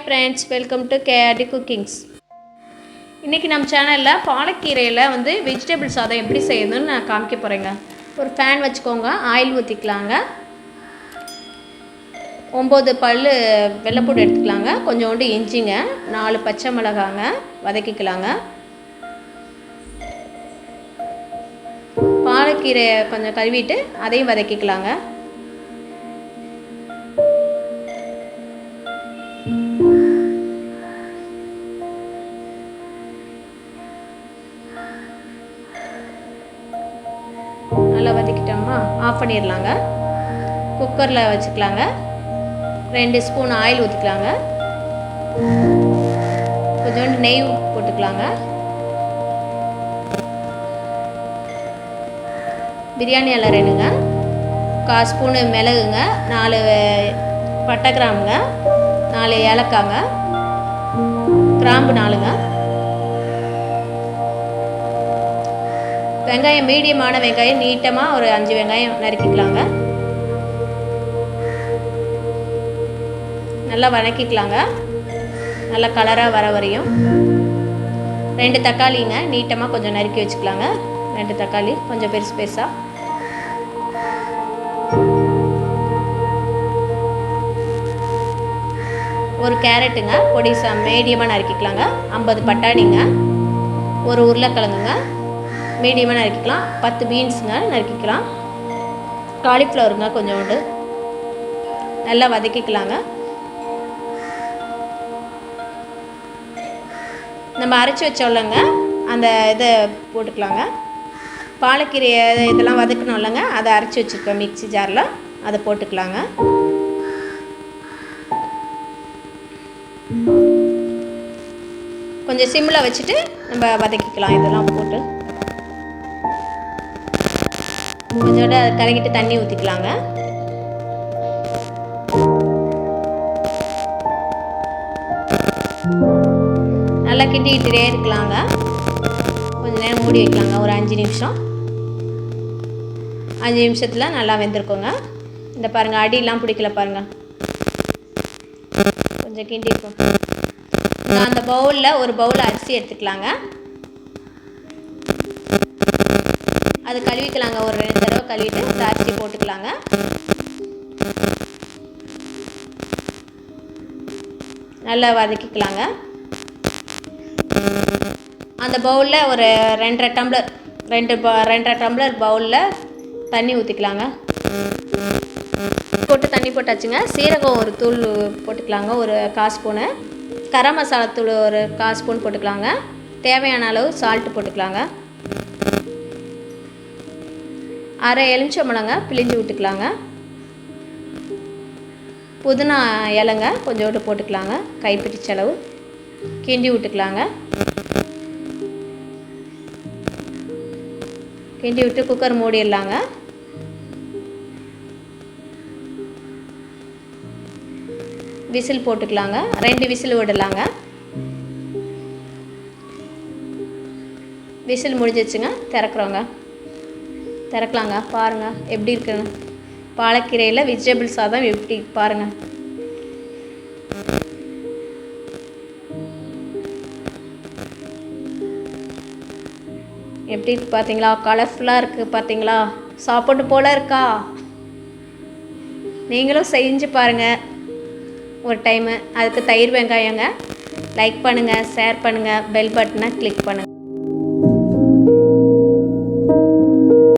Friends, welcome to KRT cookings. இன்றைக்கி நம்ம சேனலில் பாலக்கீரையில் வெஜிடபிள் சாதம் எப்படி செய்யணும்னு நான் காமிக்க போகிறேங்க. ஒரு பேன் வச்சுக்கோங்க, ஆயில் ஊற்றிக்கலாங்க. 9 பல் வெள்ளைப்பூடு எடுத்துக்கலாங்க. கொஞ்சோண்டு இஞ்சிங்க, 4 பச்சை மிளகாங்க, வதக்கிக்கலாங்க. பாலக்கீரையை கொஞ்சம் கழுவிட்டு அதையும் வதக்கிக்கலாங்க. நல்லா வதக்கிட்டோமா ஆஃப் பண்ணிடலாங்க. குக்கரில் வச்சுக்கலாங்க. 2 ஸ்பூன் ஆயில் ஊற்றிக்கலாங்க. கொஞ்சோண்டு நெய் போட்டுக்கலாங்க. பிரியாணி இலை 2ங்க, 1/4 ஸ்பூனு மிளகுங்க, 4 பட்டை கிராம்புங்க, 4 ஏலக்காங்க, கிராம்பு 4ங்க. வெங்காயம் மீடியமான வெங்காயம் நீட்டமாக ஒரு 5 வெங்காயம் நறுக்கிக்கலாங்க. நல்லா வதக்கிக்கலாங்க, நல்லா கலராக வர வரையும். 2 தக்காளிங்க நீட்டமாக கொஞ்சம் நறுக்கி வச்சுக்கலாங்க. 2 தக்காளி கொஞ்சம் பெருசு பெருசாக. ஒரு கேரட்டுங்க பொடிசா மீடியமாக நறுக்கிக்கலாங்க. 50 பட்டாணிங்க, ஒரு உருளைக்கிழங்குங்க மீடியமாக நறுக்கிக்கலாம். 10 பீன்ஸுங்க நறுக்கிக்கலாம். காலிஃப்ளவருங்க கொஞ்சோண்டு. நல்லா வதக்கிக்கலாங்க. நம்ம அரைச்சி வச்சோம்லங்க அந்த இதை போட்டுக்கலாங்க. பாலக்கீரை இதெல்லாம் வதக்கணும் இல்லைங்க, அதை அரைச்சி வச்சுருக்கோம் மிக்ஸி ஜாரில், அதை போட்டுக்கலாங்க. கொஞ்சம் சிம்மில் வச்சுட்டு நம்ம வதக்கிக்கலாம். இதெல்லாம் போட்டு கொஞ்சோட கலக்கிட்டு தண்ணி ஊற்றிக்கலாங்க. நல்லா கிண்டிக்கிட்டே இருக்கலாங்க. கொஞ்சம் நேரம் மூடி வைக்கலாங்க. ஒரு 5 நிமிஷம். 5 நிமிஷத்தில் நல்லா வெந்திருக்குங்க. இந்த பாருங்கள், அடியெல்லாம் பிடிக்கல பாருங்கள். கொஞ்சம் கிண்டிருக்கும். அந்த பவுலில் ஒரு பவுல் அரிசி எடுத்துக்கலாங்க. அது கழுவிக்கலாங்க. ஒரு 2 தடவை கழுவிட்டு இந்த அரிசி போட்டுக்கலாங்க. நல்லா வதக்கிக்கலாங்க. அந்த பவுலில் ஒரு 2.5 டம்ளர் பவுலில் தண்ணி ஊற்றிக்கலாங்க. போட்டு தண்ணி போட்டாச்சுங்க. சீரகம் ஒரு தூள் போட்டுக்கலாங்க, ஒரு 1/4 ஸ்பூனு. கரம் மசாலா தூள் ஒரு 1/4 ஸ்பூன் போட்டுக்கலாங்க. தேவையான அளவு சால்ட்டு போட்டுக்கலாங்க. அரை எலுமிச்சம்பழங்க பிழிஞ்சு விட்டுக்கலாங்க. புதினா இலைங்க கொஞ்சோண்டு போட்டுக்கலாங்க, கைப்பிடிச்சளவு. கிண்டி விட்டுக்கலாங்க. கிண்டி விட்டு குக்கர் மூடிடலாங்க. விசில் போட்டுக்கலாங்க. 2 விசில் விடலாங்க. விசில் முடிஞ்சிச்சுங்க. திறக்கலாங்க. பாருங்கள் எப்படி இருக்குன்னு. பாலக்கீரையில் வெஜிடபிள் சாதம் எப்படி பாருங்கள். எப்படி இருக்கு பார்த்தீங்களா? கலர்ஃபுல்லாக இருக்குது பார்த்தீங்களா? சாப்பாடு போல் இருக்கா? நீங்களும் செஞ்சு பாருங்கள் ஒரு டைமு. அதுக்கு தயிர் வெங்காயங்க. லைக் பண்ணுங்கள், ஷேர் பண்ணுங்கள், பெல் பட்டனை கிளிக் பண்ணுங்கள்.